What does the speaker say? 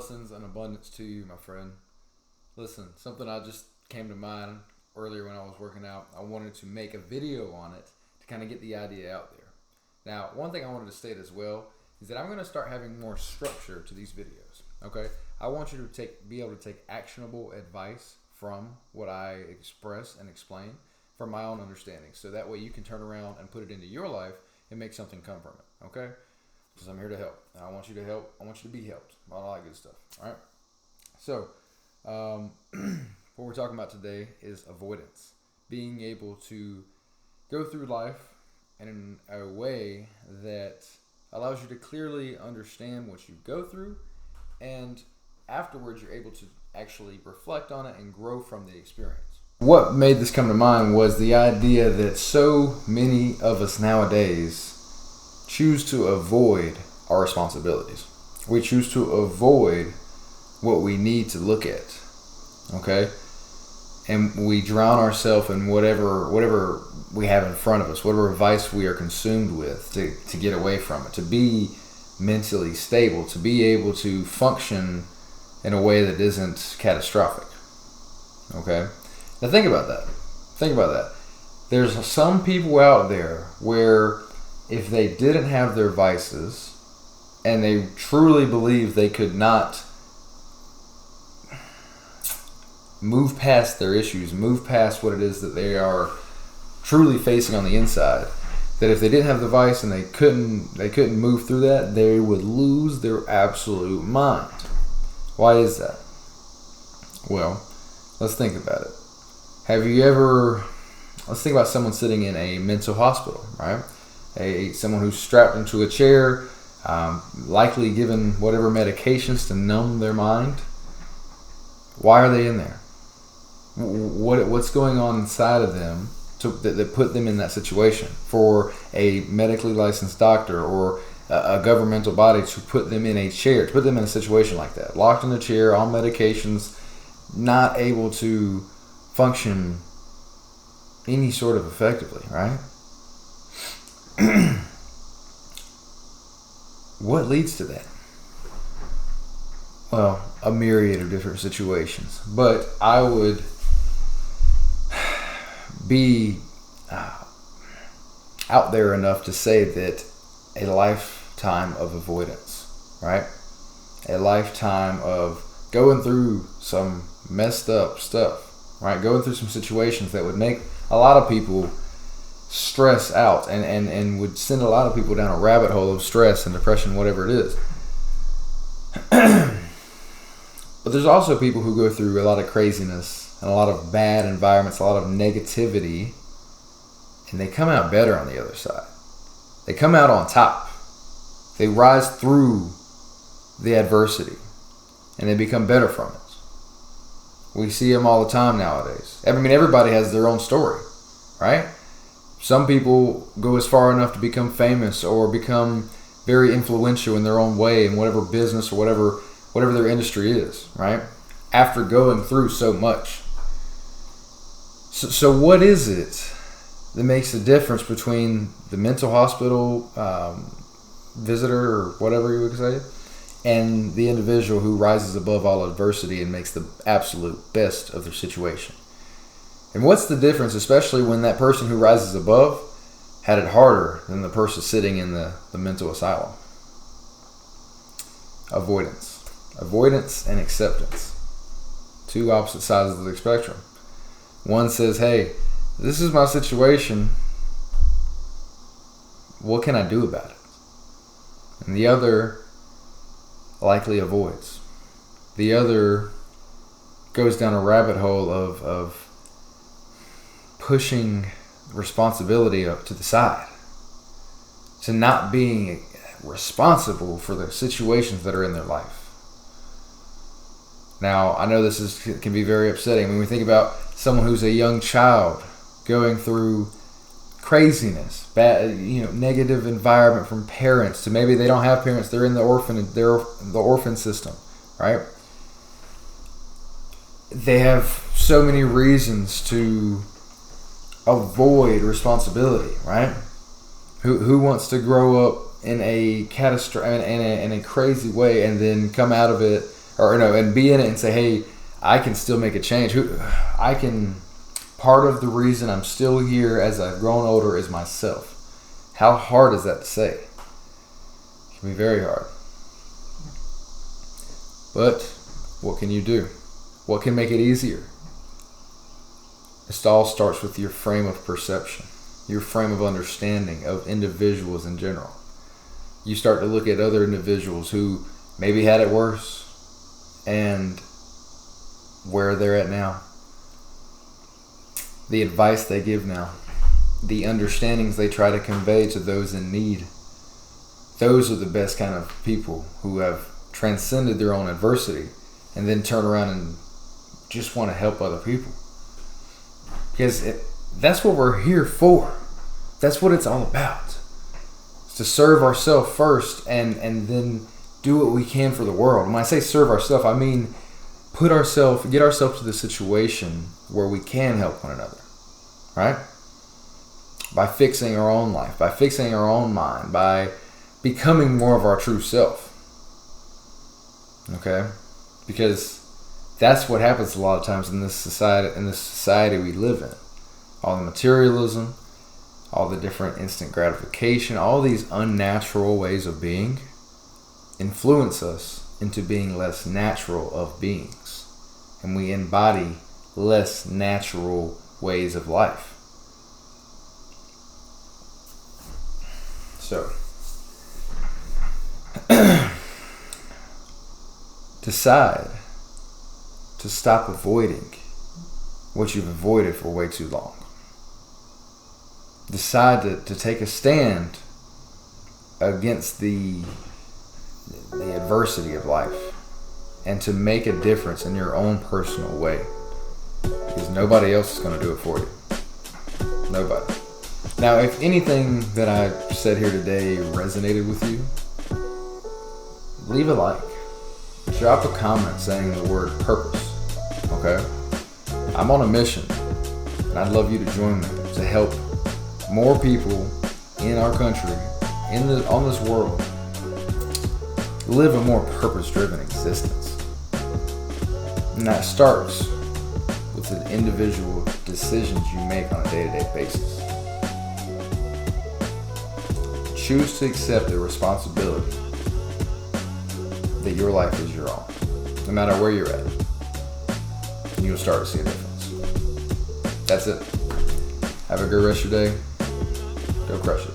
blessings and abundance to you, my friend. Listen, something I just came to mind earlier when I was working out. I wanted to make a video on it to kind of get the idea out there. Now, one thing I wanted to state as well is that I'm going to start having more structure to these videos. Okay, I want you to be able to take actionable advice from what I express and explain from my own understanding, so that way you can turn around and put it into your life and make something come from it. Okay, because I'm here to help. I want you to help. I want you to be helped. All that good stuff. All right. So, what we're talking about today is avoidance. Being able to go through life in a way that allows you to clearly understand what you go through, and afterwards you're able to actually reflect on it and grow from the experience. What made this come to mind was the idea that so many of us nowadays choose to avoid our responsibilities. We choose to avoid what we need to look at, okay? And we drown ourselves in whatever we have in front of us, whatever vice we are consumed with to get away from it, to be mentally stable, to be able to function in a way that isn't catastrophic, okay? Now think about that. Think about that. There's some people out there where if they didn't have their vices and they truly believe they could not move past their issues, move past what it is that they are truly facing on the inside, that if they didn't have the vice and they couldn't move through that, they would lose their absolute mind. Why is that? Well, let's think about it. Let's think about someone sitting in a mental hospital, right? Someone who's strapped into a chair, likely given whatever medications to numb their mind. Why are they in there? What's going on inside of them that put them in that situation? For a medically licensed doctor or a governmental body to put them in a chair, to put them in a situation like that, locked in a chair, on medications, not able to function any sort of effectively, right? What leads to that? Well, a myriad of different situations, but I would be out there enough to say that a lifetime of avoidance, right? A lifetime of going through some messed up stuff, right? Going through some situations that would make a lot of people stress out and would send a lot of people down a rabbit hole of stress and depression, whatever it is. But there's also people who go through a lot of craziness and a lot of bad environments, a lot of negativity, and they come out better on the other side. They come out on top. They rise through the adversity, and they become better from it. We see them all the time nowadays. I mean, everybody has their own story, right? Some people go as far enough to become famous or become very influential in their own way in whatever business or whatever their industry is, right? After going through so much. So what is it that makes the difference between the mental hospital visitor or whatever you would say and the individual who rises above all adversity and makes the absolute best of their situation? And what's the difference, especially when that person who rises above had it harder than the person sitting in the mental asylum? Avoidance. Avoidance and acceptance. Two opposite sides of the spectrum. One says, hey, this is my situation. What can I do about it? And the other likely avoids. The other goes down a rabbit hole of pushing responsibility up to the side, to not being responsible for the situations that are in their life. Now, I know can be very upsetting when we think about someone who's a young child going through craziness, bad, negative environment from parents, to maybe they don't have parents, they're in the orphan system, right? They have so many reasons to avoid responsibility, right? Who wants to grow up in a catastrophe, in a crazy way, and then come out of it or no, and be in it and say, hey, I can still make a change. Part of the reason I'm still here as I've grown older is myself. How hard is that to say? It can be very hard. But what can you do? What can make it easier? It all starts with your frame of perception, your frame of understanding of individuals in general. You start to look at other individuals who maybe had it worse and where they're at now. The advice they give now. The understandings they try to convey to those in need. Those are the best kind of people who have transcended their own adversity and then turn around and just want to help other people. Because that's what we're here for. That's what it's all about. It's to serve ourselves first and then do what we can for the world. And when I say serve ourselves, I mean get ourselves to the situation where we can help one another. Right? By fixing our own life, by fixing our own mind, by becoming more of our true self. Okay? Because that's what happens a lot of times in this society we live in. All the materialism, all the different instant gratification, all these unnatural ways of being influence us into being less natural of beings. And we embody less natural ways of life. So, decide to stop avoiding what you've avoided for way too long. Decide to take a stand against the adversity of life and to make a difference in your own personal way. Because nobody else is going to do it for you. Nobody. Now, if anything that I said here today resonated with you, leave a like. Drop a comment saying the word purpose. Okay? I'm on a mission, and I'd love you to join me to help more people in our country, on this world, live a more purpose-driven existence. And that starts with the individual decisions you make on a day-to-day basis. Choose to accept the responsibility that your life is your own, no matter where you're at. And you'll start to see a difference. That's it. Have a good rest of your day. Go crush it.